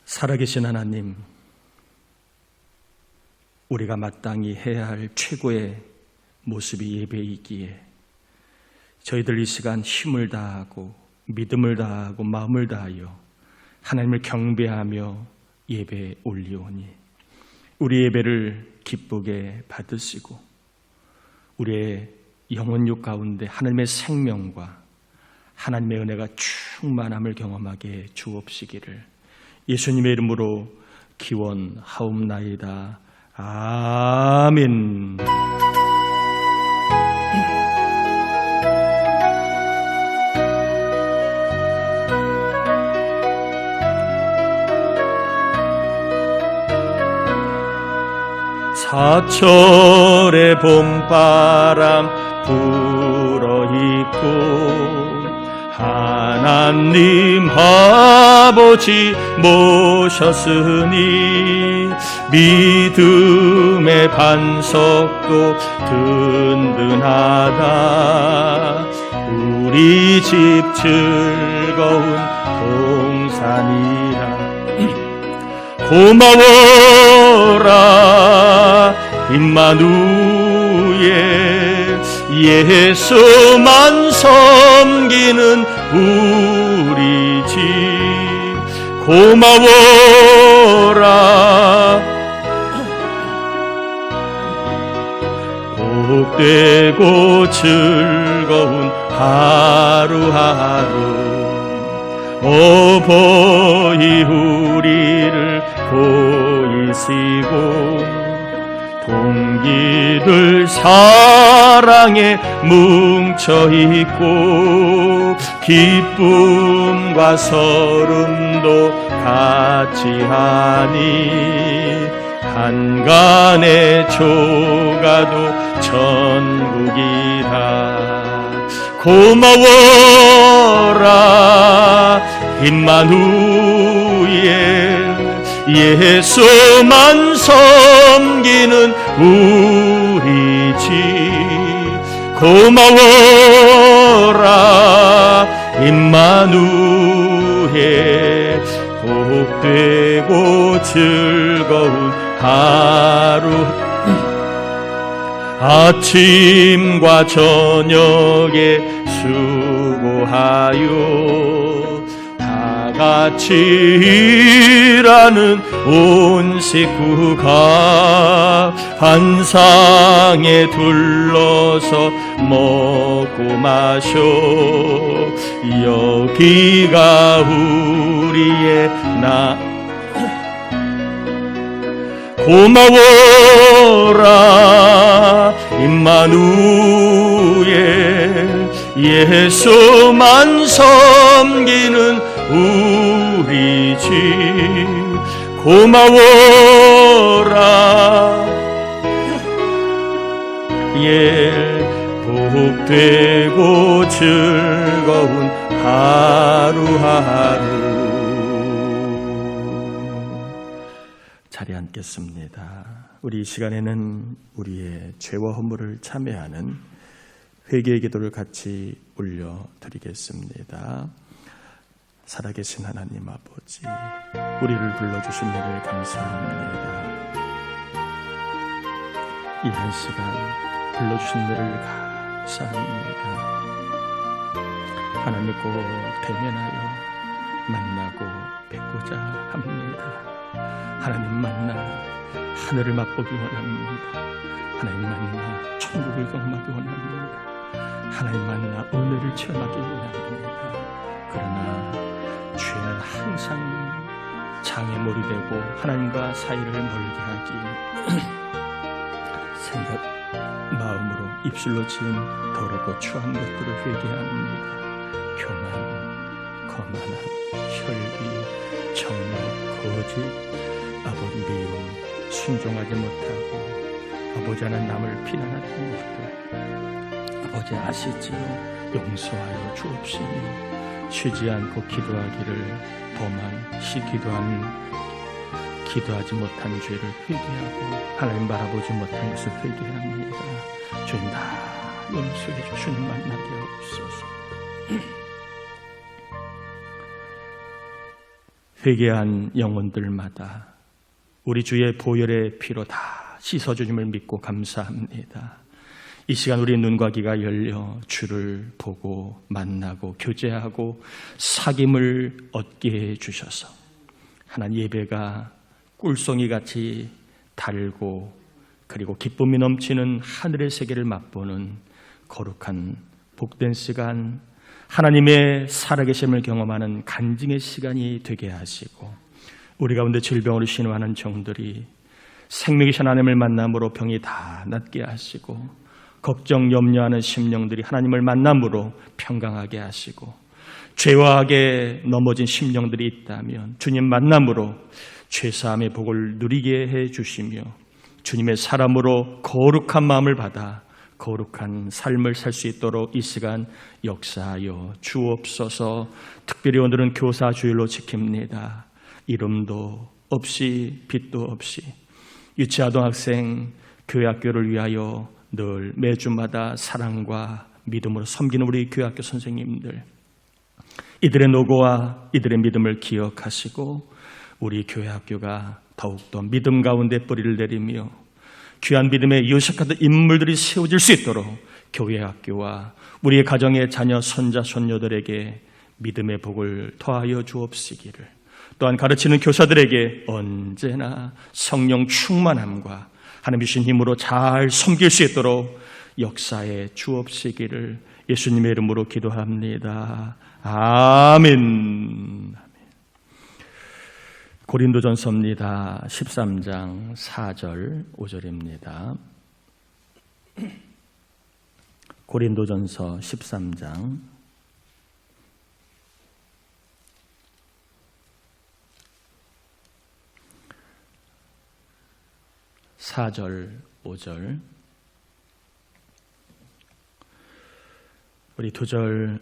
살아계신 하나님, 우리가 마땅히 해야 할 최고의 모습이 예배이기에 저희들 이 시간 힘을 다하고 믿음을 다하고 마음을 다하여 하나님을 경배하며 예배에 올리오니 우리 예배를 기쁘게 받으시고 우리의 영혼육 가운데 하나님의 생명과 하나님의 은혜가 충만함을 경험하게 주옵시기를 예수님의 이름으로 기원하옵나이다. 아멘. 사철의 봄바람 불어있고 하나님 아버지 모셨으니 믿음의 반석도 든든하다. 우리 집 즐거운 동산이라. 고마워라 임마누엘, 예수만 섬기는 우리 집. 고마워라 복되고 즐거운 하루하루. 어버이 우리를 보이시고 동기들 사랑에 뭉쳐있고 기쁨과 서름도 같이 하니 한간의 조가도 천국이라. 고마워라 임마누엘, 예수만 섬기는 우리 집. 고마워라 임마누엘, 복되고 즐거운 하루. 아침과 저녁에 수고하여 다같이 일하는 온 식구가 한 상에 둘러서 먹고 마셔. 여기가 우리의 고마워라 임마누엘, 예수만 섬기는 우리 집. 고마워라 복되고 즐거운 하루하루. 자리에 앉겠습니다. 우리 이 시간에는 우리의 죄와 허물을 참회하는 회개의 기도를 같이 올려드리겠습니다. 살아계신 하나님 아버지, 우리를 불러주신 일을 감사합니다. 이런 시간 불러주신 일을 감사합니다. 하나님 꼭 대면하여 만나고 뵙고자 합니다. 하나님 만나 하늘을 맛보기 원합니다. 하나님 만나 천국을 경험하기 원합니다. 하나님 만나 은혜를 체험하기 원합니다. 그러나 죄는 항상 장애물이 되고 하나님과 사이를 멀게 하기 생각, 마음으로 입술로 지은 더럽고 추한 것들을 회개합니다. 교만, 거만함, 혈기, 정욕, 거짓, 아버지 미움, 순종하지 못하고 아버지 하나 남을 비난하는 것들 아버지 아시지요? 용서하여 주옵시며 쉬지 않고 기도하기를 도만시 기도하지 못한 죄를 회개하고 하나님 바라보지 못한 것을 회개합니다. 주님 다 용서해 주시는 만나게 하옵소서. 회개한 영혼들마다 우리 주의 보혈의 피로 다 씻어주님을 믿고 감사합니다. 이 시간 우리의 눈과 귀가 열려 주를 보고 만나고 교제하고 사귐을 얻게 해주셔서 하나님 예배가 꿀송이같이 달고 그리고 기쁨이 넘치는 하늘의 세계를 맛보는 거룩한 복된 시간, 하나님의 살아계심을 경험하는 간증의 시간이 되게 하시고 우리 가운데 질병으로 신음하는 종들이 생명이신 하나님을 만남으로 병이 다 낫게 하시고 걱정 염려하는 심령들이 하나님을 만남으로 평강하게 하시고 죄와 악에 넘어진 심령들이 있다면 주님 만남으로 죄사함의 복을 누리게 해주시며 주님의 사람으로 거룩한 마음을 받아 거룩한 삶을 살 수 있도록 이 시간 역사하여 주옵소서. 특별히 오늘은 교사 주일로 지킵니다. 이름도 없이 빛도 없이 유치아동학생 교회학교를 위하여 늘 매주마다 사랑과 믿음으로 섬기는 우리 교회학교 선생님들, 이들의 노고와 이들의 믿음을 기억하시고 우리 교회학교가 더욱더 믿음 가운데 뿌리를 내리며 귀한 믿음의 요셉 같은 인물들이 세워질 수 있도록 교회학교와 우리의 가정의 자녀, 손자, 손녀들에게 믿음의 복을 더하여 주옵시기를, 또한 가르치는 교사들에게 언제나 성령 충만함과 하나님 주신 힘으로 잘 섬길 수 있도록 역사해 주옵시기를 예수님의 이름으로 기도합니다. 아멘. 고린도전서입니다. 13장 4절 5절입니다. 고린도전서 13장 4절 5절, 우리 2절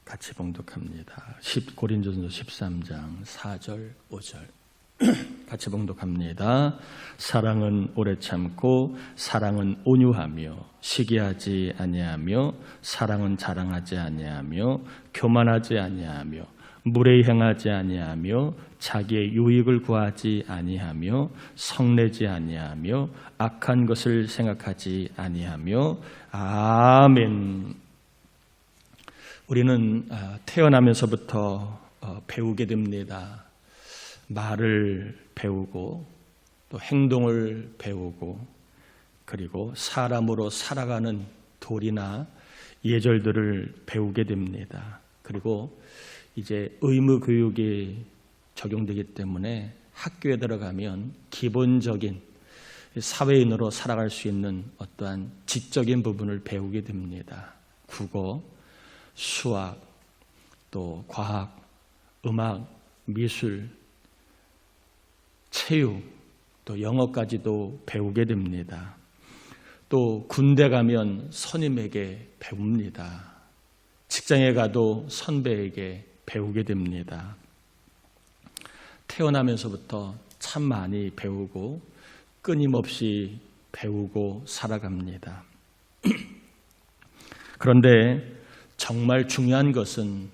같이 봉독합니다. 고린도전서 13장 4절 5절 같이 봉독합니다. 사랑은 오래 참고 사랑은 온유하며 시기하지 아니하며 사랑은 자랑하지 아니하며 교만하지 아니하며 무례히 행하지 아니하며 자기의 유익을 구하지 아니하며 성내지 아니하며 악한 것을 생각하지 아니하며. 아멘. 우리는 태어나면서부터 배우게 됩니다. 말을 배우고 또 행동을 배우고 그리고 사람으로 살아가는 도리나 예절들을 배우게 됩니다. 그리고 이제 의무 교육이 적용되기 때문에 학교에 들어가면 기본적인 사회인으로 살아갈 수 있는 어떠한 지적인 부분을 배우게 됩니다. 국어, 수학, 또 과학, 음악, 미술, 체육, 또 영어까지도 배우게 됩니다. 또 군대 가면 선임에게 배웁니다. 직장에 가도 선배에게 배우게 됩니다. 태어나면서부터 참 많이 배우고 끊임없이 배우고 살아갑니다. 그런데 정말 중요한 것은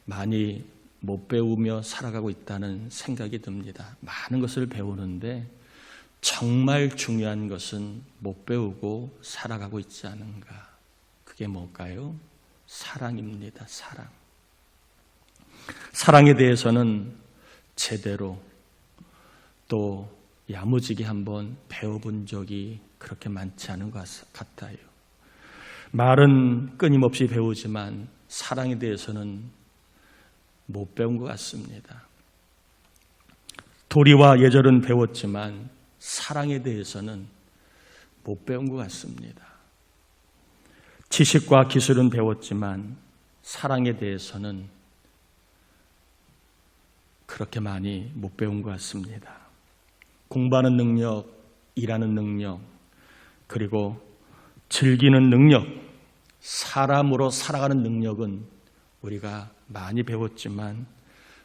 많이 못 배우며 살아가고 있다는 생각이 듭니다. 많은 것을 배우는데 정말 중요한 것은 못 배우고 살아가고 있지 않은가. 그게 뭘까요? 사랑입니다. 사랑. 사랑에 대해서는 제대로 또 야무지게 한번 배워본 적이 그렇게 많지 않은 것 같아요. 말은 끊임없이 배우지만 사랑에 대해서는 못 배운 것 같습니다. 도리와 예절은 배웠지만 사랑에 대해서는 못 배운 것 같습니다. 지식과 기술은 배웠지만 사랑에 대해서는 그렇게 많이 못 배운 것 같습니다. 공부하는 능력, 일하는 능력, 그리고 즐기는 능력, 사람으로 살아가는 능력은 우리가 많이 배웠지만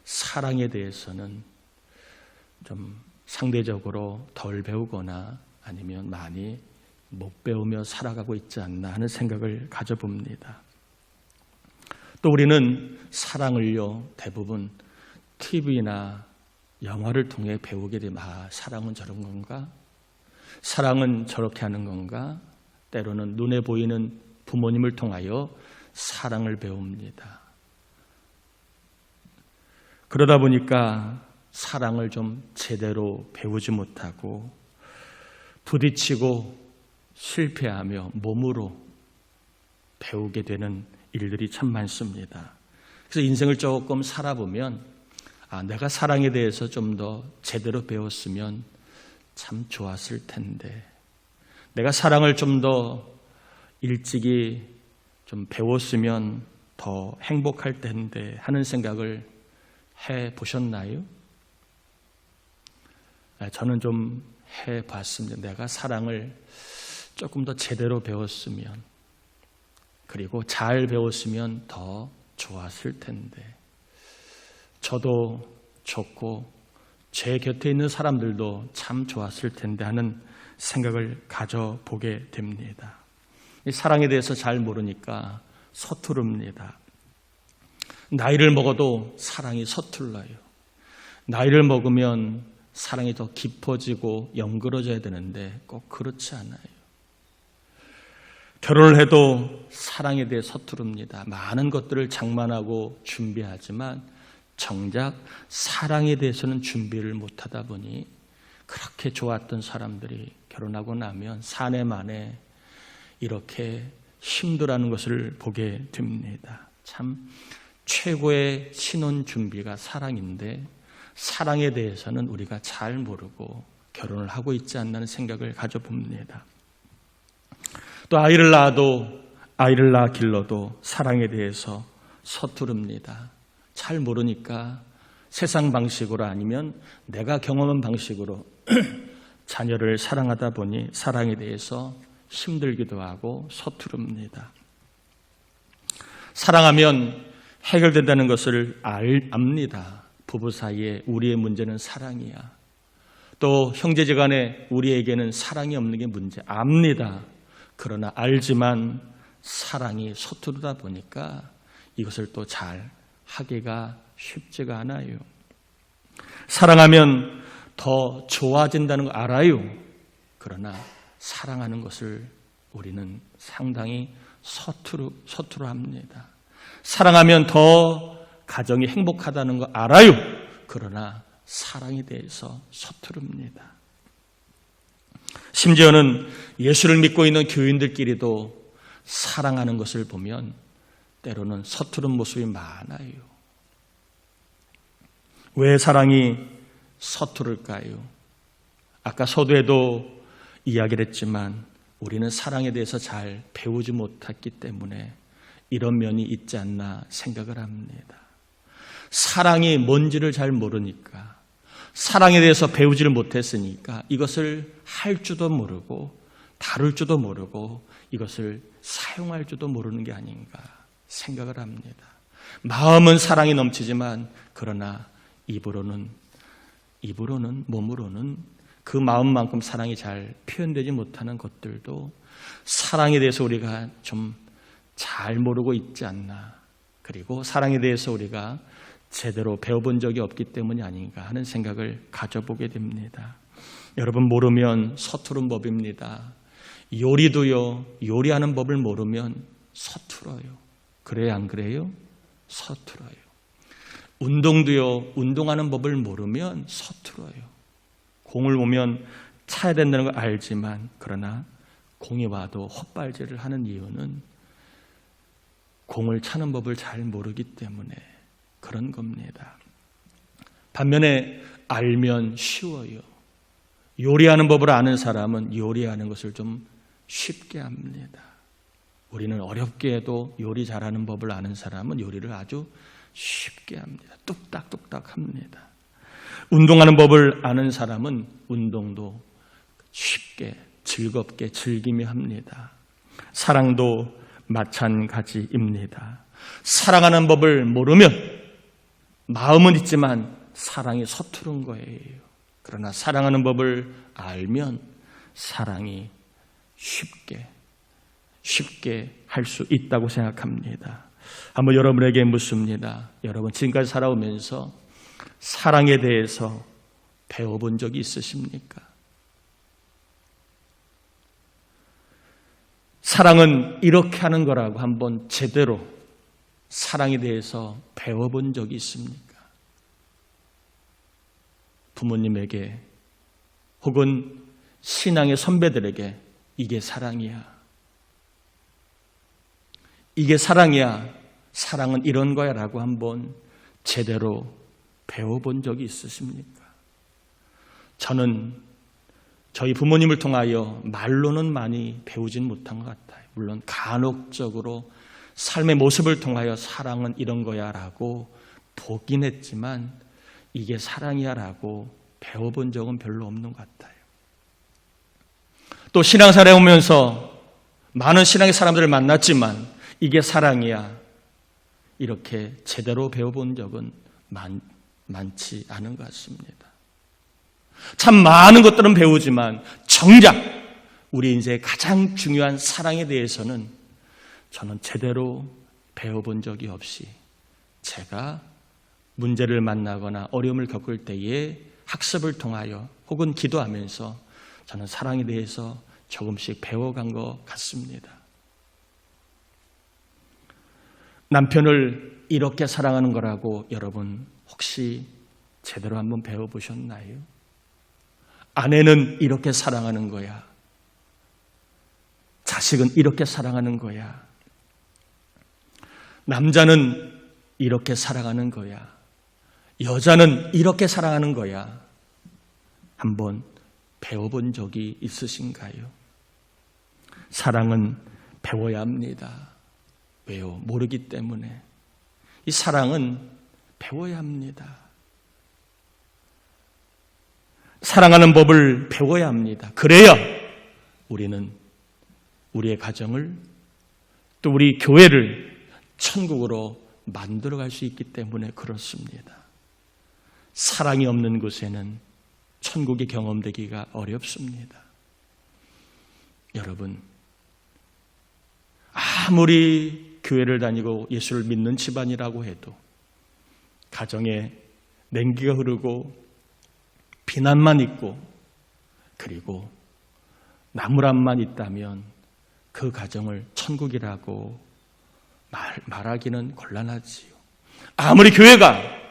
사랑에 대해서는 좀 상대적으로 덜 배우거나 아니면 많이 못 배우며 살아가고 있지 않나 하는 생각을 가져봅니다. 또 우리는 사랑을요, 대부분 TV나 영화를 통해 배우게 되면 사랑은 저런 건가? 사랑은 저렇게 하는 건가? 때로는 눈에 보이는 부모님을 통하여 사랑을 배웁니다. 그러다 보니까 사랑을 좀 제대로 배우지 못하고 부딪히고 실패하며 몸으로 배우게 되는 일들이 참 많습니다. 그래서 인생을 조금 살아보면 내가 사랑에 대해서 좀 더 제대로 배웠으면 참 좋았을 텐데, 내가 사랑을 좀 더 일찍이 좀 배웠으면 더 행복할 텐데 하는 생각을 해보셨나요? 저는 좀 해봤습니다. 내가 사랑을 조금 더 제대로 배웠으면, 그리고 잘 배웠으면 더 좋았을 텐데, 저도 좋고 제 곁에 있는 사람들도 참 좋았을 텐데 하는 생각을 가져보게 됩니다. 이 사랑에 대해서 잘 모르니까 서투릅니다. 나이를 먹어도 사랑이 서툴러요. 나이를 먹으면 사랑이 더 깊어지고 연그러져야 되는데 꼭 그렇지 않아요. 결혼을 해도 사랑에 대해 서투릅니다. 많은 것들을 장만하고 준비하지만 정작 사랑에 대해서는 준비를 못하다 보니 그렇게 좋았던 사람들이 결혼하고 나면 사내 만에 이렇게 힘들어하는 것을 보게 됩니다. 참 최고의 신혼 준비가 사랑인데 사랑에 대해서는 우리가 잘 모르고 결혼을 하고 있지 않나는 생각을 가져봅니다. 또 아이를 낳아 길러도 사랑에 대해서 서투릅니다. 잘 모르니까 세상 방식으로 아니면 내가 경험한 방식으로 자녀를 사랑하다 보니 사랑에 대해서 힘들기도 하고 서투릅니다. 사랑하면 해결된다는 것을 압니다. 부부 사이에 우리의 문제는 사랑이야. 또 형제지간에 우리에게는 사랑이 없는 게 문제 압니다. 그러나 알지만 사랑이 서투르다 보니까 이것을 또 잘 하기가 쉽지가 않아요. 사랑하면 더 좋아진다는 거 알아요. 그러나 사랑하는 것을 우리는 상당히 서투러합니다. 사랑하면 더 가정이 행복하다는 거 알아요. 그러나 사랑에 대해서 서투릅니다. 심지어는 예수를 믿고 있는 교인들끼리도 사랑하는 것을 보면 때로는 서투른 모습이 많아요. 왜 사랑이 서투를까요? 아까 서두에도 이야기를 했지만 우리는 사랑에 대해서 잘 배우지 못했기 때문에 이런 면이 있지 않나 생각을 합니다. 사랑이 뭔지를 잘 모르니까, 사랑에 대해서 배우지를 못했으니까 이것을 할 줄도 모르고 다룰 줄도 모르고 이것을 사용할 줄도 모르는 게 아닌가 생각을 합니다. 마음은 사랑이 넘치지만 그러나 입으로는 몸으로는 그 마음만큼 사랑이 잘 표현되지 못하는 것들도 사랑에 대해서 우리가 좀 잘 모르고 있지 않나, 그리고 사랑에 대해서 우리가 제대로 배워본 적이 없기 때문이 아닌가 하는 생각을 가져보게 됩니다. 여러분, 모르면 서투른 법입니다. 요리도요, 요리하는 법을 모르면 서툴어요. 그래요, 안 그래요? 서툴어요. 운동도요, 운동하는 법을 모르면 서툴어요. 공을 오면 차야 된다는 걸 알지만 그러나 공이 와도 헛발질을 하는 이유는 공을 차는 법을 잘 모르기 때문에 그런 겁니다. 반면에 알면 쉬워요. 요리하는 법을 아는 사람은 요리하는 것을 좀 쉽게 합니다. 우리는 어렵게 해도 요리 잘하는 법을 아는 사람은 요리를 아주 쉽게 합니다. 뚝딱뚝딱 합니다. 운동하는 법을 아는 사람은 운동도 쉽게 즐겁게 즐기며 합니다. 사랑도 마찬가지입니다. 사랑하는 법을 모르면 마음은 있지만 사랑이 서투른 거예요. 그러나 사랑하는 법을 알면 사랑이 쉽게 할 수 있다고 생각합니다. 한번 여러분에게 묻습니다. 여러분 지금까지 살아오면서 사랑에 대해서 배워본 적이 있으십니까? 사랑은 이렇게 하는 거라고 한번 제대로 사랑에 대해서 배워본 적이 있습니까? 부모님에게 혹은 신앙의 선배들에게 이게 사랑이야. 이게 사랑이야. 사랑은 이런 거야 라고 한번 제대로 배워본 적이 있으십니까? 저는 저희 부모님을 통하여 말로는 많이 배우진 못한 것 같아요. 물론 간혹적으로 삶의 모습을 통하여 사랑은 이런 거야 라고 보긴 했지만 이게 사랑이야 라고 배워본 적은 별로 없는 것 같아요. 또 신앙생활에 오면서 많은 신앙의 사람들을 만났지만 이게 사랑이야 이렇게 제대로 배워본 적은 많지 않은 것 같습니다. 참 많은 것들은 배우지만 정작 우리 인생의 가장 중요한 사랑에 대해서는 저는 제대로 배워본 적이 없이 제가 문제를 만나거나 어려움을 겪을 때에 학습을 통하여 혹은 기도하면서 저는 사랑에 대해서 조금씩 배워간 것 같습니다. 남편을 이렇게 사랑하는 거라고 여러분 혹시 제대로 한번 배워보셨나요? 아내는 이렇게 사랑하는 거야. 자식은 이렇게 사랑하는 거야. 남자는 이렇게 사랑하는 거야. 여자는 이렇게 사랑하는 거야. 한번 배워본 적이 있으신가요? 사랑은 배워야 합니다. 왜요? 모르기 때문에. 이 사랑은 배워야 합니다. 사랑하는 법을 배워야 합니다. 그래야 우리는 우리의 가정을 또 우리 교회를 천국으로 만들어갈 수 있기 때문에 그렇습니다. 사랑이 없는 곳에는 천국이 경험되기가 어렵습니다. 여러분, 아무리 교회를 다니고 예수를 믿는 집안이라고 해도 가정에 냉기가 흐르고 비난만 있고 그리고 나무란만 있다면 그 가정을 천국이라고 말하기는 곤란하지요. 아무리 교회가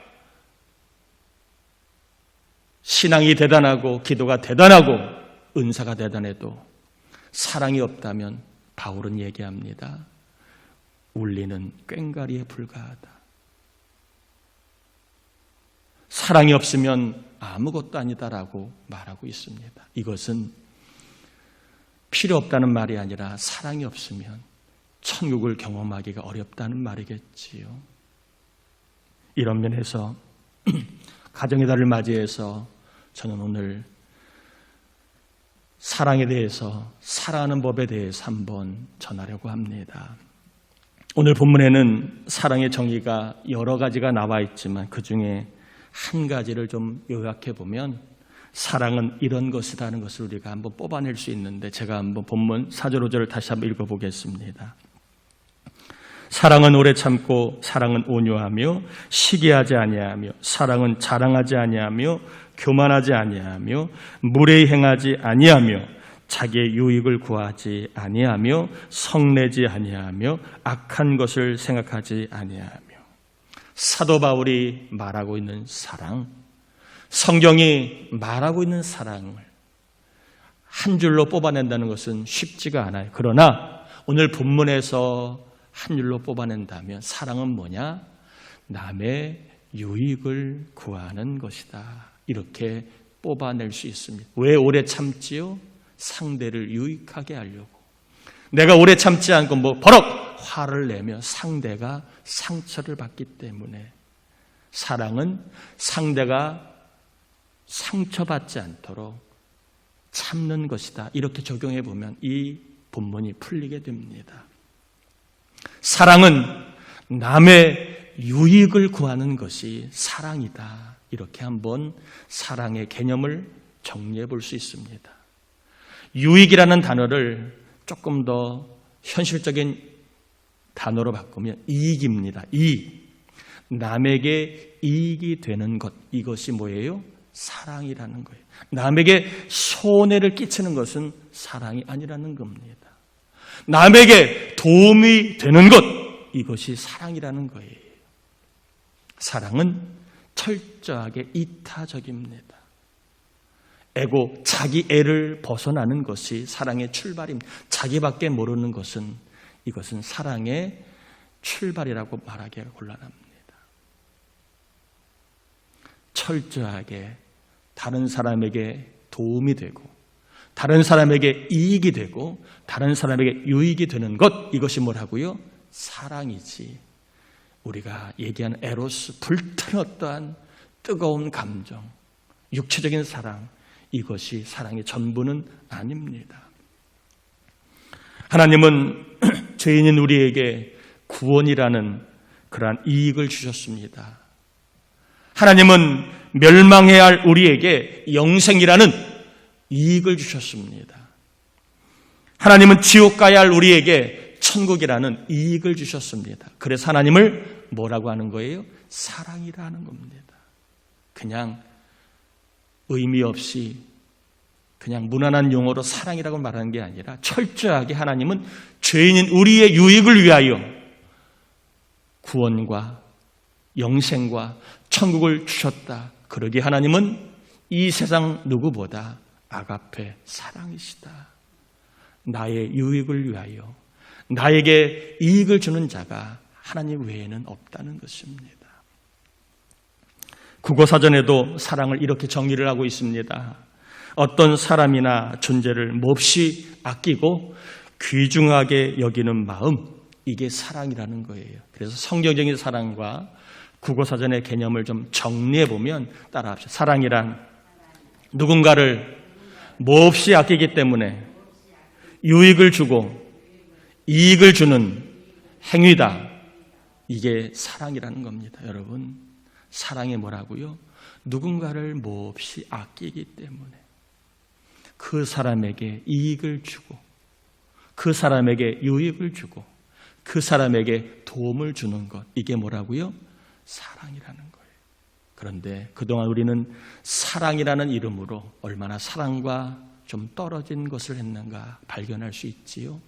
신앙이 대단하고 기도가 대단하고 은사가 대단해도 사랑이 없다면 바울은 얘기합니다. 울리는 꽹과리에 불과하다. 사랑이 없으면 아무것도 아니다라고 말하고 있습니다. 이것은 필요 없다는 말이 아니라 사랑이 없으면 천국을 경험하기가 어렵다는 말이겠지요. 이런 면에서 가정의 달을 맞이해서 저는 오늘 사랑에 대해서, 사랑하는 법에 대해서 한번 전하려고 합니다. 오늘 본문에는 사랑의 정의가 여러 가지가 나와 있지만 그 중에 한 가지를 좀 요약해 보면 사랑은 이런 것이라는 것을 우리가 한번 뽑아낼 수 있는데 제가 한번 본문 4절 5절을 다시 한번 읽어보겠습니다. 사랑은 오래 참고 사랑은 온유하며 시기하지 아니하며 사랑은 자랑하지 아니하며 교만하지 아니하며 무례히 행하지 아니하며 자기의 유익을 구하지 아니하며 성내지 아니하며 악한 것을 생각하지 아니하며. 사도 바울이 말하고 있는 사랑, 성경이 말하고 있는 사랑을 한 줄로 뽑아낸다는 것은 쉽지가 않아요. 그러나 오늘 본문에서 한 줄로 뽑아낸다면 사랑은 뭐냐? 남의 유익을 구하는 것이다. 이렇게 뽑아낼 수 있습니다. 왜 오래 참지요? 상대를 유익하게 하려고. 내가 오래 참지 않고 버럭 화를 내면 상대가 상처를 받기 때문에 사랑은 상대가 상처받지 않도록 참는 것이다. 이렇게 적용해 보면 이 본문이 풀리게 됩니다. 사랑은 남의 유익을 구하는 것이 사랑이다. 이렇게 한번 사랑의 개념을 정리해 볼 수 있습니다. 유익이라는 단어를 조금 더 현실적인 단어로 바꾸면 이익입니다. 이익. 남에게 이익이 되는 것, 이것이 뭐예요? 사랑이라는 거예요. 남에게 손해를 끼치는 것은 사랑이 아니라는 겁니다. 남에게 도움이 되는 것, 이것이 사랑이라는 거예요. 사랑은 철저하게 이타적입니다. 에고, 자기 애를 벗어나는 것이 사랑의 출발입니다. 자기밖에 모르는 것은 이것은 사랑의 출발이라고 말하기가 곤란합니다. 철저하게 다른 사람에게 도움이 되고 다른 사람에게 이익이 되고 다른 사람에게 유익이 되는 것, 이것이 뭐라고요? 사랑이지. 우리가 얘기하는 에로스, 불타는 어떠한 뜨거운 감정, 육체적인 사랑, 이것이 사랑의 전부는 아닙니다. 하나님은 죄인인 우리에게 구원이라는 그러한 이익을 주셨습니다. 하나님은 멸망해야 할 우리에게 영생이라는 이익을 주셨습니다. 하나님은 지옥 가야 할 우리에게 천국이라는 이익을 주셨습니다. 그래서 하나님을 뭐라고 하는 거예요? 사랑이라는 겁니다. 그냥 의미 없이 그냥 무난한 용어로 사랑이라고 말하는 게 아니라 철저하게 하나님은 죄인인 우리의 유익을 위하여 구원과 영생과 천국을 주셨다. 그러기에 하나님은 이 세상 누구보다 아가페 사랑이시다. 나의 유익을 위하여 나에게 이익을 주는 자가 하나님 외에는 없다는 것입니다. 국어사전에도 사랑을 이렇게 정의를 하고 있습니다. 어떤 사람이나 존재를 몹시 아끼고 귀중하게 여기는 마음, 이게 사랑이라는 거예요. 그래서 성경적인 사랑과 국어사전의 개념을 좀 정리해보면 따라합시다. 사랑이란 누군가를 몹시 아끼기 때문에 유익을 주고 이익을 주는 행위다. 이게 사랑이라는 겁니다. 여러분, 사랑이 뭐라고요? 누군가를 몹시 아끼기 때문에 그 사람에게 이익을 주고 그 사람에게 유익을 주고 그 사람에게 도움을 주는 것, 이게 뭐라고요? 사랑이라는 거예요. 그런데 그동안 우리는 사랑이라는 이름으로 얼마나 사랑과 좀 떨어진 것을 했는가 발견할 수 있지요.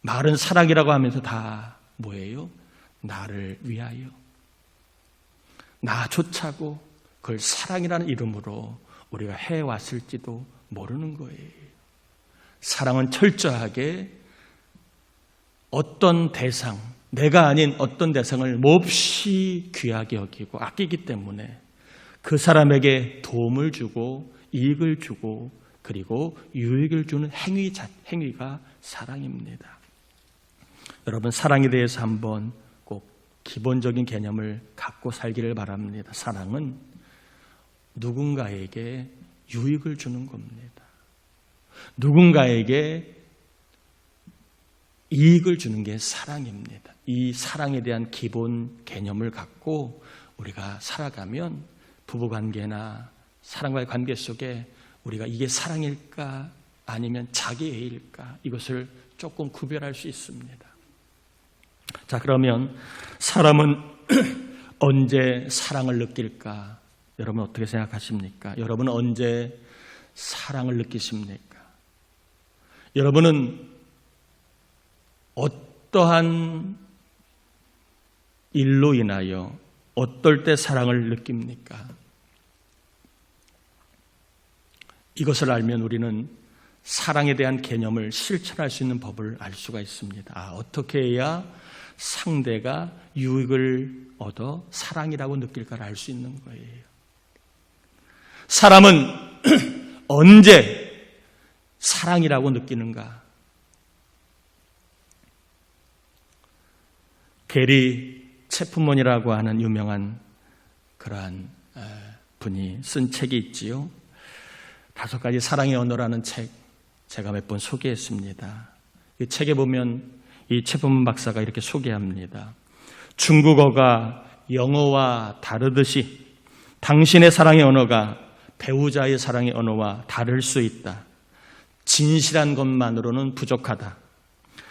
말은 사랑이라고 하면서 다 뭐예요? 나를 위하여, 나 좋자고 그걸 사랑이라는 이름으로 우리가 해왔을지도 모르는 거예요. 사랑은 철저하게 어떤 대상, 내가 아닌 어떤 대상을 몹시 귀하게 여기고 아끼기 때문에 그 사람에게 도움을 주고 이익을 주고 그리고 유익을 주는 행위가 사랑입니다. 여러분, 사랑에 대해서 한번 꼭 기본적인 개념을 갖고 살기를 바랍니다. 사랑은 누군가에게 유익을 주는 겁니다. 누군가에게 이익을 주는 게 사랑입니다. 이 사랑에 대한 기본 개념을 갖고 우리가 살아가면 부부관계나 사랑과의 관계 속에 우리가 이게 사랑일까 아니면 자기애일까, 이것을 조금 구별할 수 있습니다. 자, 그러면 사람은 언제 사랑을 느낄까? 여러분 어떻게 생각하십니까? 여러분은 언제 사랑을 느끼십니까? 여러분은 어떠한 일로 인하여 어떨 때 사랑을 느낍니까? 이것을 알면 우리는 사랑에 대한 개념을 실천할 수 있는 법을 알 수가 있습니다. 어떻게 해야 상대가 유익을 얻어 사랑이라고 느낄까를 알 수 있는 거예요. 사람은 언제 사랑이라고 느끼는가? 게리 체프먼이라고 하는 유명한 그러한 분이 쓴 책이 있지요. 5가지 사랑의 언어라는 책, 제가 몇 번 소개했습니다. 이 책에 보면 이 체프먼 박사가 이렇게 소개합니다. 중국어가 영어와 다르듯이 당신의 사랑의 언어가 배우자의 사랑의 언어와 다를 수 있다. 진실한 것만으로는 부족하다.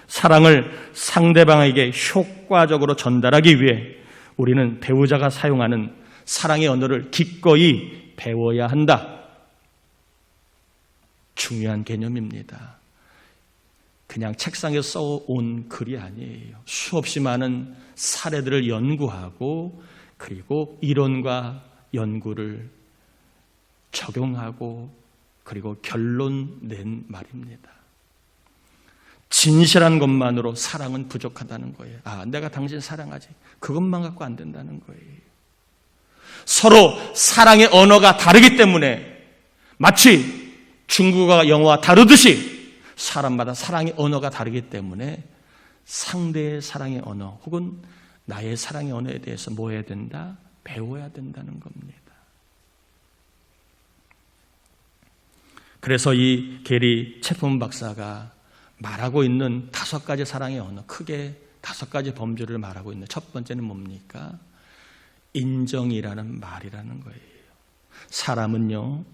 사랑을 상대방에게 효과적으로 전달하기 위해 우리는 배우자가 사용하는 사랑의 언어를 기꺼이 배워야 한다. 중요한 개념입니다. 그냥 책상에 써온 글이 아니에요. 수없이 많은 사례들을 연구하고 그리고 이론과 연구를 적용하고 그리고 결론 낸 말입니다. 진실한 것만으로 사랑은 부족하다는 거예요. 내가 당신 사랑하지. 그것만 갖고 안 된다는 거예요. 서로 사랑의 언어가 다르기 때문에 마치 중국어와 영어와 다르듯이 사람마다 사랑의 언어가 다르기 때문에 상대의 사랑의 언어 혹은 나의 사랑의 언어에 대해서 뭐 해야 된다? 배워야 된다는 겁니다. 그래서 이 게리 체프먼 박사가 말하고 있는 5가지 사랑의 언어, 크게 5가지 범주를 말하고 있는 첫 번째는 뭡니까? 인정이라는 말이라는 거예요. 사람은요,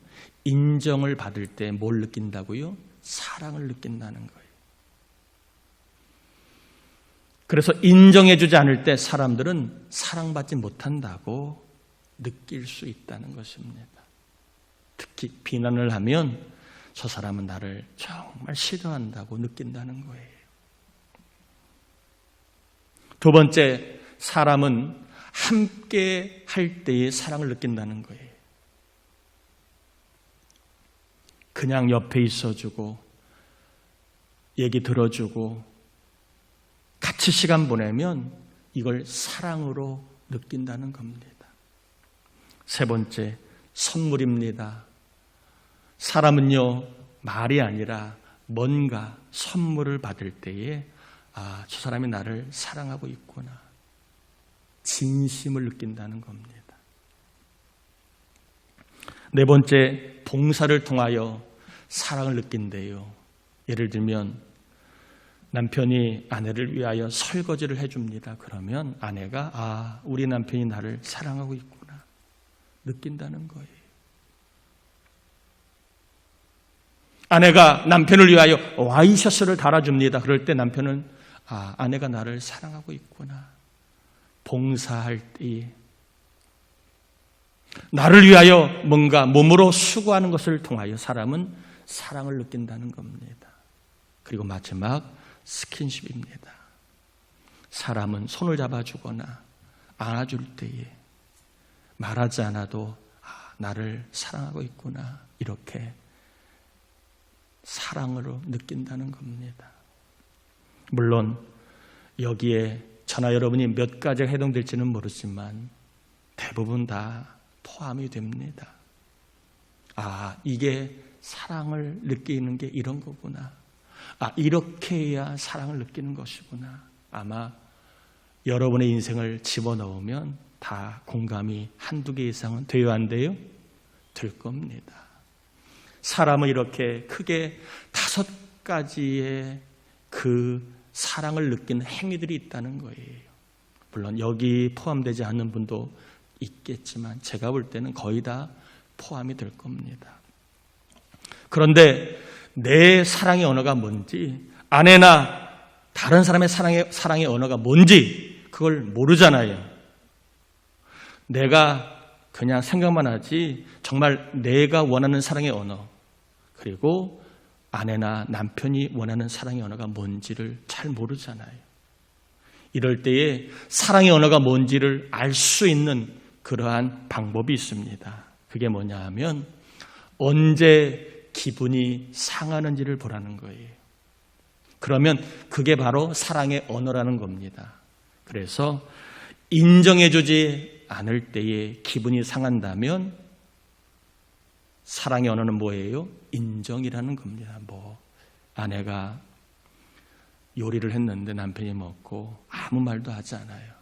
인정을 받을 때 뭘 느낀다고요? 사랑을 느낀다는 거예요. 그래서 인정해주지 않을 때 사람들은 사랑받지 못한다고 느낄 수 있다는 것입니다. 특히 비난을 하면 저 사람은 나를 정말 싫어한다고 느낀다는 거예요. 두 번째, 사람은 함께 할 때의 사랑을 느낀다는 거예요. 그냥 옆에 있어주고 얘기 들어주고 같이 시간 보내면 이걸 사랑으로 느낀다는 겁니다. 세 번째, 선물입니다. 사람은요, 말이 아니라 뭔가 선물을 받을 때에 저 사람이 나를 사랑하고 있구나. 진심을 느낀다는 겁니다. 네 번째, 봉사를 통하여 사랑을 느낀대요. 예를 들면 남편이 아내를 위하여 설거지를 해줍니다. 그러면 아내가 우리 남편이 나를 사랑하고 있구나 느낀다는 거예요. 아내가 남편을 위하여 와이셔츠를 달아줍니다. 그럴 때 남편은 아내가 나를 사랑하고 있구나. 봉사할 때 나를 위하여 뭔가 몸으로 수고하는 것을 통하여 사람은 사랑을 느낀다는 겁니다. 그리고 마지막 스킨십입니다. 사람은 손을 잡아주거나 안아줄 때에 말하지 않아도 나를 사랑하고 있구나 이렇게 사랑으로 느낀다는 겁니다. 물론 여기에 저나 여러분이 몇 가지가 해당될지는 모르지만 대부분 다 포함이 됩니다. 이게 사랑을 느끼는 게 이런 거구나. 이렇게 해야 사랑을 느끼는 것이구나. 아마 여러분의 인생을 집어넣으면 다 공감이 한두 개 이상은 돼요, 안 돼요? 될 겁니다. 사람은 이렇게 크게 5가지의 그 사랑을 느끼는 행위들이 있다는 거예요. 물론 여기 포함되지 않는 분도 있겠지만 제가 볼 때는 거의 다 포함이 될 겁니다. 그런데 내 사랑의 언어가 뭔지, 아내나 다른 사람의 사랑의 언어가 뭔지 그걸 모르잖아요. 내가 그냥 생각만 하지 정말 내가 원하는 사랑의 언어, 그리고 아내나 남편이 원하는 사랑의 언어가 뭔지를 잘 모르잖아요. 이럴 때에 사랑의 언어가 뭔지를 알 수 있는 그러한 방법이 있습니다. 그게 뭐냐 하면 언제 기분이 상하는지를 보라는 거예요. 그러면 그게 바로 사랑의 언어라는 겁니다. 그래서 인정해주지 않을 때에 기분이 상한다면 사랑의 언어는 뭐예요? 인정이라는 겁니다. 아내가 요리를 했는데 남편이 먹고 아무 말도 하지 않아요.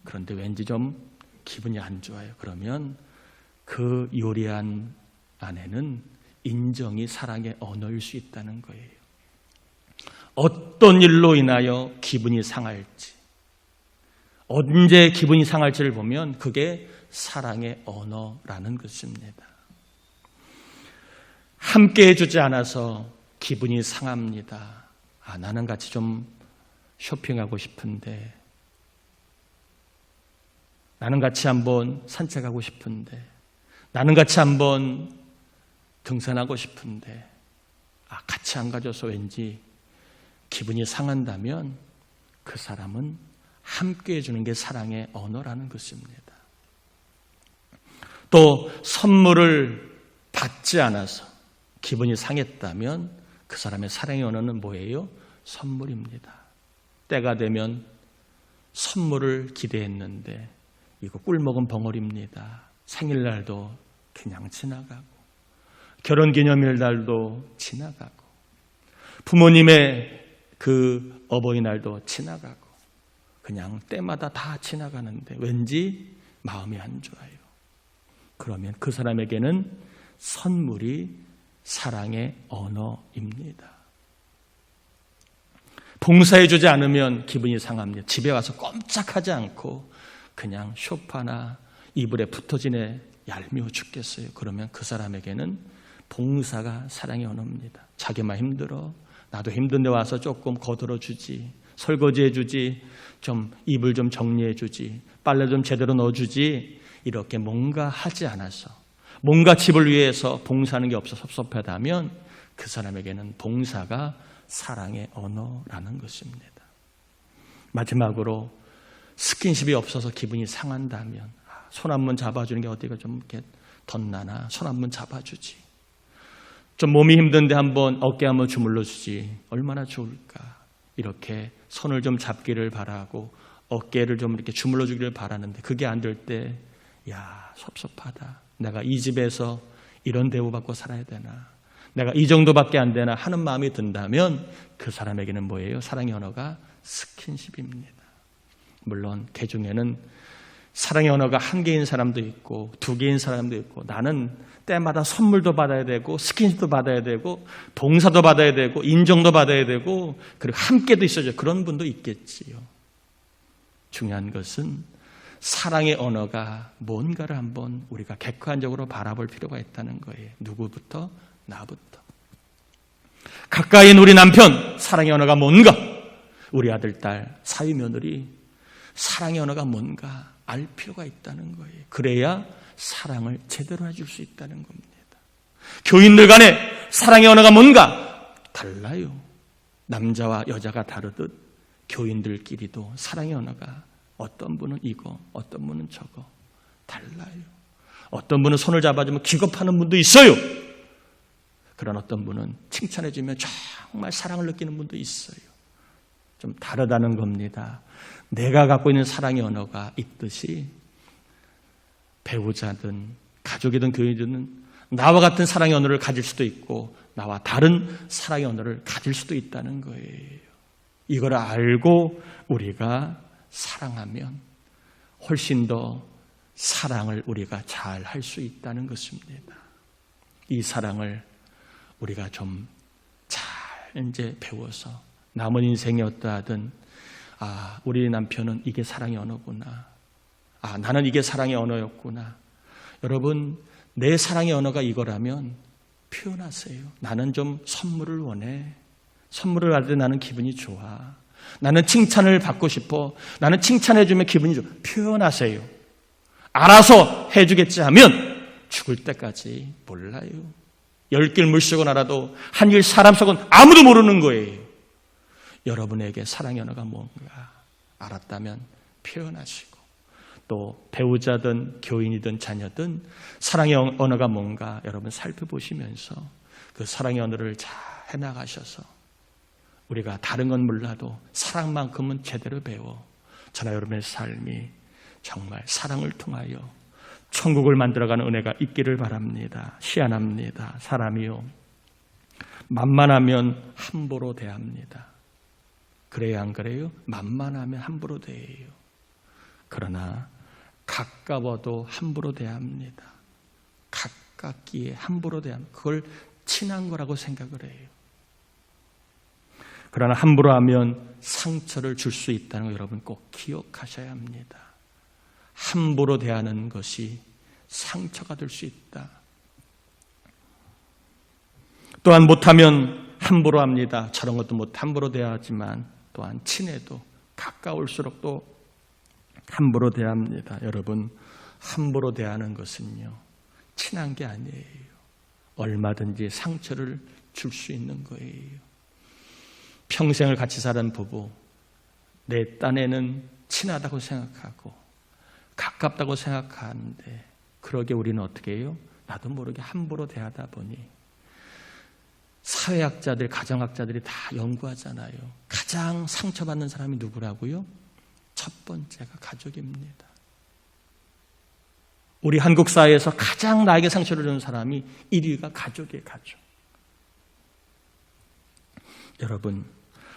그런데 왠지 좀 기분이 안 좋아요. 그러면 그 요리한 아내는 인정이 사랑의 언어일 수 있다는 거예요. 어떤 일로 인하여 기분이 상할지, 언제 기분이 상할지를 보면 그게 사랑의 언어라는 것입니다. 함께 해주지 않아서 기분이 상합니다. 나는 같이 좀 쇼핑하고 싶은데 나는 같이 한번 산책하고 싶은데, 나는 같이 한번 등산하고 싶은데, 같이 안 가줘서 왠지 기분이 상한다면 그 사람은 함께 해주는 게 사랑의 언어라는 것입니다. 또 선물을 받지 않아서 기분이 상했다면 그 사람의 사랑의 언어는 뭐예요? 선물입니다. 때가 되면 선물을 기대했는데 이거 꿀먹은 벙어리입니다. 생일날도 그냥 지나가고 결혼기념일 날도 지나가고 부모님의 그 어버이날도 지나가고 그냥 때마다 다 지나가는데 왠지 마음이 안 좋아요. 그러면 그 사람에게는 선물이 사랑의 언어입니다. 봉사해주지 않으면 기분이 상합니다. 집에 와서 꼼짝하지 않고 그냥 소파나 이불에 붙어지네 얄미워 죽겠어요. 그러면 그 사람에게는 봉사가 사랑의 언어입니다. 자기만 힘들어. 나도 힘든데 와서 조금 거들어주지. 설거지해주지. 좀 이불 좀 정리해주지. 빨래 좀 제대로 넣어주지. 이렇게 뭔가 하지 않아서 뭔가 집을 위해서 봉사하는 게 없어 섭섭하다면 그 사람에게는 봉사가 사랑의 언어라는 것입니다. 마지막으로 스킨십이 없어서 기분이 상한다면 손 한번 잡아주는 게 어디가 좀 이렇게 덧나나 손 한번 잡아주지. 좀 몸이 힘든데 한번 어깨 한번 주물러주지. 얼마나 좋을까. 이렇게 손을 좀 잡기를 바라고 어깨를 좀 이렇게 주물러주기를 바라는데 그게 안 될 때 야, 섭섭하다. 내가 이 집에서 이런 대우받고 살아야 되나. 내가 이 정도밖에 안 되나 하는 마음이 든다면 그 사람에게는 뭐예요? 사랑의 언어가 스킨십입니다. 물론 개 중에는 사랑의 언어가 한 개인 사람도 있고 두 개인 사람도 있고 나는 때마다 선물도 받아야 되고 스킨십도 받아야 되고 봉사도 받아야 되고 인정도 받아야 되고 그리고 함께도 있어야죠. 그런 분도 있겠지요. 중요한 것은 사랑의 언어가 뭔가를 한번 우리가 객관적으로 바라볼 필요가 있다는 거예요. 누구부터? 나부터. 가까이 있는 우리 남편, 사랑의 언어가 뭔가? 우리 아들, 딸, 사위, 며느리, 사랑의 언어가 뭔가 알 필요가 있다는 거예요. 그래야 사랑을 제대로 해줄 수 있다는 겁니다. 교인들 간에 사랑의 언어가 뭔가? 달라요. 남자와 여자가 다르듯 교인들끼리도 사랑의 언어가 어떤 분은 이거, 어떤 분은 저거 달라요. 어떤 분은 손을 잡아주면 기겁하는 분도 있어요. 그런 어떤 분은 칭찬해주면 정말 사랑을 느끼는 분도 있어요. 좀 다르다는 겁니다. 내가 갖고 있는 사랑의 언어가 있듯이 배우자든 가족이든 교인이든 나와 같은 사랑의 언어를 가질 수도 있고 나와 다른 사랑의 언어를 가질 수도 있다는 거예요. 이걸 알고 우리가 사랑하면 훨씬 더 사랑을 우리가 잘 할 수 있다는 것입니다. 이 사랑을 우리가 좀 잘 이제 배워서 남은 인생이 어떠하든 우리 남편은 이게 사랑의 언어구나. 나는 이게 사랑의 언어였구나. 여러분 내 사랑의 언어가 이거라면 표현하세요. 나는 좀 선물을 원해. 선물을 받을 때 나는 기분이 좋아. 나는 칭찬을 받고 싶어. 나는 칭찬해주면 기분이 좋아. 표현하세요. 알아서 해주겠지 하면 죽을 때까지 몰라요. 10길 물속은 알아도 한 길 사람 속은 아무도 모르는 거예요. 여러분에게 사랑의 언어가 뭔가 알았다면 표현하시고 또 배우자든 교인이든 자녀든 사랑의 언어가 뭔가 여러분 살펴보시면서 그 사랑의 언어를 잘 해나가셔서 우리가 다른 건 몰라도 사랑만큼은 제대로 배워 저나 여러분의 삶이 정말 사랑을 통하여 천국을 만들어가는 은혜가 있기를 바랍니다. 시안합니다. 사람이요 만만하면 함부로 대합니다. 그래야 안 그래요? 만만하면 함부로 대해요. 그러나 가까워도 함부로 대합니다. 가깝기에 함부로 대합니다. 그걸 친한 거라고 생각을 해요. 그러나 함부로 하면 상처를 줄 수 있다는 거 여러분 꼭 기억하셔야 합니다. 함부로 대하는 것이 상처가 될 수 있다. 또한 못하면 함부로 합니다. 저런 것도 못 함부로 대하지만 또한 친해도 가까울수록 또 함부로 대합니다. 여러분, 함부로 대하는 것은요, 친한 게 아니에요. 얼마든지 상처를 줄 수 있는 거예요. 평생을 같이 살은 부부, 내 딴에는 친하다고 생각하고 가깝다고 생각하는데, 그러게 우리는 어떻게 해요? 나도 모르게 함부로 대하다 보니 사회학자들, 가정학자들이 다 연구하잖아요. 가장 상처받는 사람이 누구라고요? 첫 번째가 가족입니다. 우리 한국 사회에서 가장 나에게 상처를 주는 사람이 1위가 가족이에요. 가족. 여러분,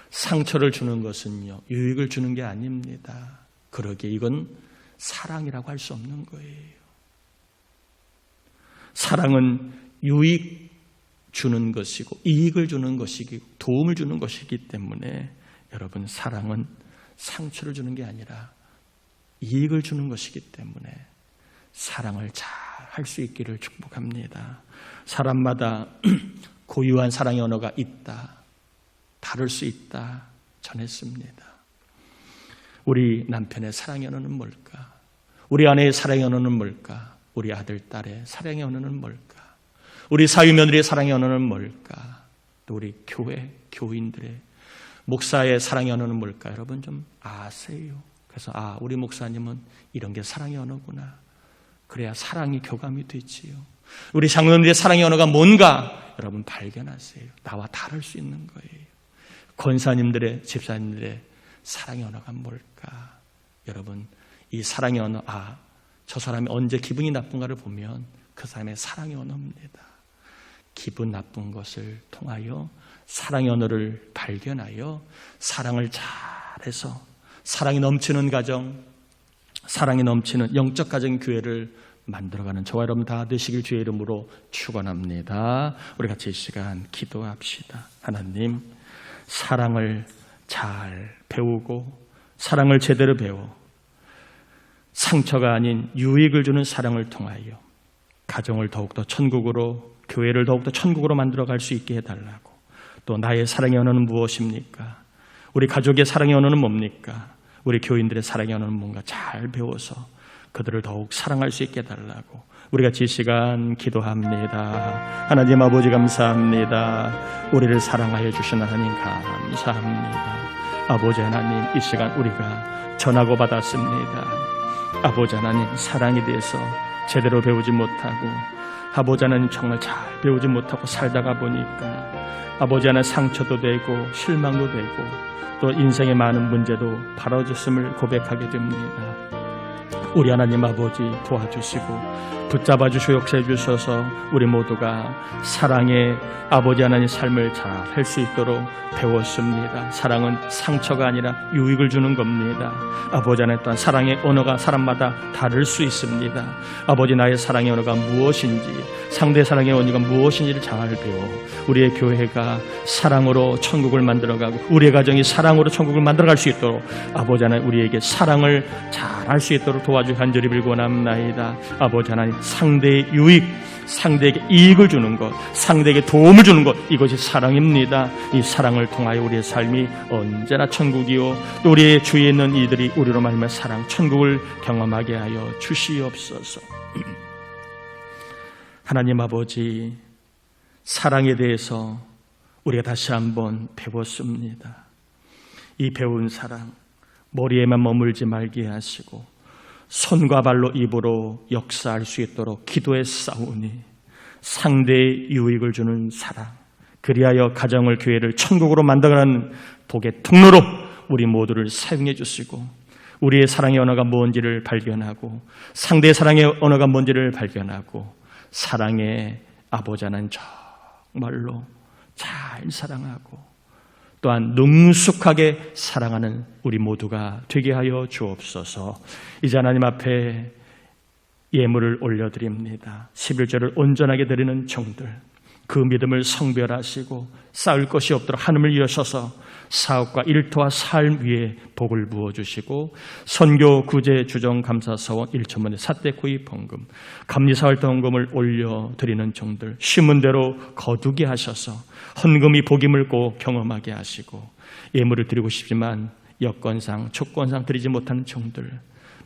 상처를 주는 것은요, 유익을 주는 게 아닙니다. 그러기에 이건 사랑이라고 할 수 없는 거예요. 사랑은 유익 주는 것이고 이익을 주는 것이고 도움을 주는 것이기 때문에, 여러분, 사랑은 상처를 주는 게 아니라 이익을 주는 것이기 때문에 사랑을 잘 할 수 있기를 축복합니다. 사람마다 고유한 사랑의 언어가 있다, 다를 수 있다 전했습니다. 우리 남편의 사랑의 언어는 뭘까? 우리 아내의 사랑의 언어는 뭘까? 우리 아들, 딸의 사랑의 언어는 뭘까? 우리 사위며느리의 사랑의 언어는 뭘까? 또 우리 교회, 교인들의, 목사의 사랑의 언어는 뭘까? 여러분 좀 아세요. 그래서 우리 목사님은 이런 게 사랑의 언어구나. 그래야 사랑이 교감이 되지요. 우리 장로님들의 사랑의 언어가 뭔가 여러분 발견하세요. 나와 다를 수 있는 거예요. 권사님들의, 집사님들의 사랑의 언어가 뭘까? 여러분, 이 사랑의 언어, 저 사람이 언제 기분이 나쁜가를 보면 그 사람의 사랑의 언어입니다. 기분 나쁜 것을 통하여 사랑의 언어를 발견하여 사랑을 잘해서 사랑이 넘치는 가정, 사랑이 넘치는 영적 가정 교회를 만들어가는 저와 여러분 다 되시길 주의 이름으로 축원합니다. 우리 같이 이 시간 기도합시다. 하나님, 사랑을 잘 배우고 사랑을 제대로 배워 상처가 아닌 유익을 주는 사랑을 통하여 가정을 더욱더 천국으로, 교회를 더욱더 천국으로 만들어갈 수 있게 해달라고. 또 나의 사랑의 언어는 무엇입니까? 우리 가족의 사랑의 언어는 뭡니까? 우리 교인들의 사랑의 언어는 뭔가 잘 배워서 그들을 더욱 사랑할 수 있게 해달라고 우리 같이 이 시간 기도합니다. 하나님 아버지 감사합니다. 우리를 사랑하여 주신 하나님 감사합니다. 아버지 하나님, 이 시간 우리가 전하고 받았습니다. 아버지 하나님, 사랑에 대해서 제대로 배우지 못하고, 아버지 하나님 정말 잘 배우지 못하고 살다가 보니까 아버지 하나님 상처도 되고 실망도 되고 또 인생의 많은 문제도 벌어졌음을 고백하게 됩니다. 우리 하나님 아버지 도와주시고 붙잡아 주시고 역사해 주셔서 우리 모두가 사랑의 아버지 하나님 삶을 잘 할 수 있도록 배웠습니다. 사랑은 상처가 아니라 유익을 주는 겁니다. 아버지 하나님 또한 사랑의 언어가 사람마다 다를 수 있습니다. 아버지, 나의 사랑의 언어가 무엇인지, 상대 사랑의 언어가 무엇인지를 잘 배워 우리의 교회가 사랑으로 천국을 만들어가고 우리의 가정이 사랑으로 천국을 만들어갈 수 있도록 아버지 하나님 우리에게 사랑을 잘 할 수 있도록 도와주시 간절히 빌고 원합나이다. 아버지 하나님, 상대의 유익, 상대에게 이익을 주는 것, 상대에게 도움을 주는 것, 이것이 사랑입니다. 이 사랑을 통하여 우리의 삶이 언제나 천국이요, 또 우리의 주위에 있는 이들이 우리로 말미암아 사랑, 천국을 경험하게 하여 주시옵소서. 하나님 아버지, 사랑에 대해서 우리가 다시 한번 배웠습니다. 이 배운 사랑, 머리에만 머물지 말게 하시고 손과 발로 입으로 역사할 수 있도록 기도에 싸우니 상대의 유익을 주는 사랑, 그리하여 가정을, 교회를 천국으로 만들어가는 복의 통로로 우리 모두를 사용해 주시고 우리의 사랑의 언어가 뭔지를 발견하고 상대의 사랑의 언어가 뭔지를 발견하고 사랑의 아버지 하나님 정말로 잘 사랑하고 또한 능숙하게 사랑하는 우리 모두가 되게 하여 주옵소서. 이제 하나님 앞에 예물을 올려드립니다. 11절을 온전하게 드리는 종들, 그 믿음을 성별하시고 쌓을 것이 없도록 하늘을 여셔서 사업과 일터와 삶 위에 복을 부어주시고 선교, 구제, 주정, 감사, 서원, 일천문의 사대 구입 헌금, 감리사활동금을 올려드리는 종들 심은 대로 거두게 하셔서 헌금이 복임을 꼭 경험하게 하시고 예물을 드리고 싶지만 여건상, 조건상 드리지 못하는 종들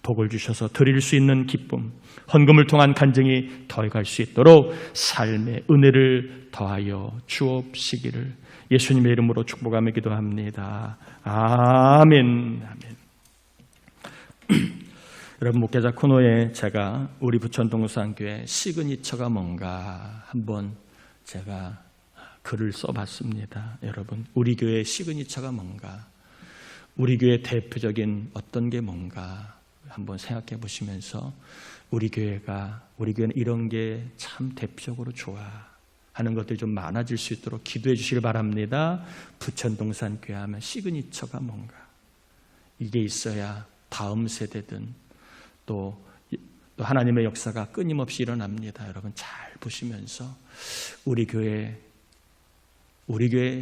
복을 주셔서 드릴 수 있는 기쁨, 헌금을 통한 간증이 더해갈 수 있도록 삶의 은혜를 더하여 주옵시기를 예수님의 이름으로 축복하며 기도합니다. 아멘. 여러분, 목회자 코너에 제가 우리 부천동산교회 시그니처가 뭔가 한번 제가 글을 써봤습니다. 여러분, 우리 교회의 시그니처가 뭔가, 우리 교회의 대표적인 어떤 게 뭔가 한번 생각해 보시면서 우리 교회는 이런 게 참 대표적으로 좋아 하는 것들이 좀 많아질 수 있도록 기도해 주시길 바랍니다. 부천동산교회 하면 시그니처가 뭔가, 이게 있어야 다음 세대든 또 하나님의 역사가 끊임없이 일어납니다. 여러분, 잘 보시면서 우리 교회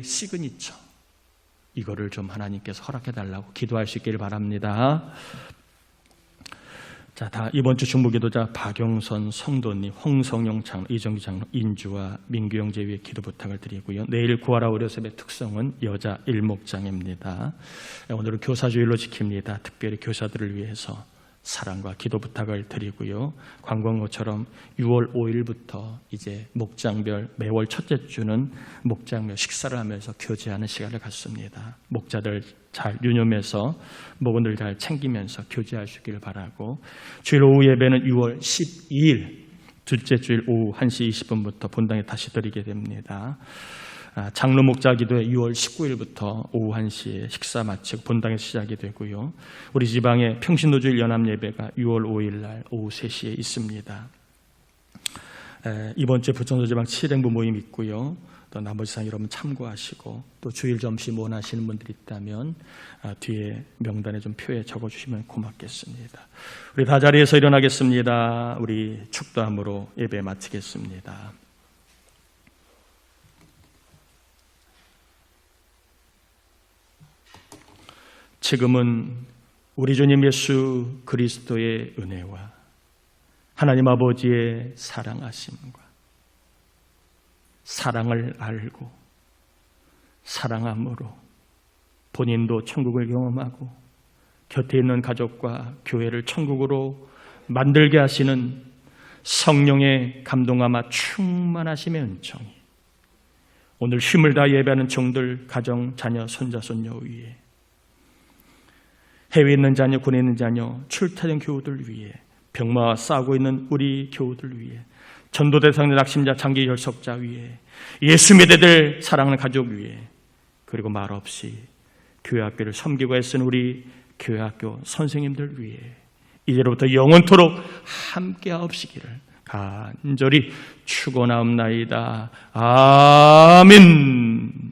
시그니처, 이거를 좀 하나님께서 허락해 달라고 기도할 수 있기를 바랍니다. 자, 이번 주 중보기도자 박영선 성도님, 홍성용 장로, 이정기 장로, 인주와 민규 형제 위에 기도 부탁을 드리고요. 내일 구하라 의료섭의 특성은 여자 일목장입니다. 오늘은 교사주일로 지킵니다. 특별히 교사들을 위해서 사랑과 기도 부탁을 드리고요. 관광호처럼 6월 5일부터 이제 목장별 매월 첫째 주는 목장별 식사를 하면서 교제하는 시간을 갖습니다. 목자들 잘 유념해서 목원들 잘 챙기면서 교제할 수 있기를 바라고, 주일 오후 예배는 6월 12일 둘째 주일 오후 1시 20분부터 본당에 다시 드리게 됩니다. 장로 목자 기도회 6월 19일부터 오후 1시에 식사 마치고 본당에서 시작이 되고요. 우리 지방의 평신도주일 연합 예배가 6월 5일 날 오후 3시에 있습니다. 이번 주에 부천도 지방 7행부 모임 있고요. 또 나머지 사항 여러분 참고하시고, 또 주일 점심 원하시는 분들이 있다면 뒤에 명단에 좀 표에 적어주시면 고맙겠습니다. 우리 다 자리에서 일어나겠습니다. 우리 축도함으로 예배 마치겠습니다. 지금은 우리 주님 예수 그리스도의 은혜와 하나님 아버지의 사랑하심과 사랑을 알고 사랑함으로 본인도 천국을 경험하고 곁에 있는 가족과 교회를 천국으로 만들게 하시는 성령의 감동하마 충만하심의 은총이 오늘 힘을 다해 예배하는 종들, 가정, 자녀, 손자, 손녀 위에, 해외에 있는 자녀, 군에 있는 자녀, 출타된 교우들 위에, 병마와 싸우고 있는 우리 교우들 위에, 전도대상 낙심자, 장기 결석자 위에, 예수 믿애들 사랑하는 가족 위에, 그리고 말없이 교회 학교를 섬기고 애쓰는 우리 교회 학교 선생님들 위에 이제로부터 영원토록 함께하옵시기를 간절히 축원하옵나이다. 아멘.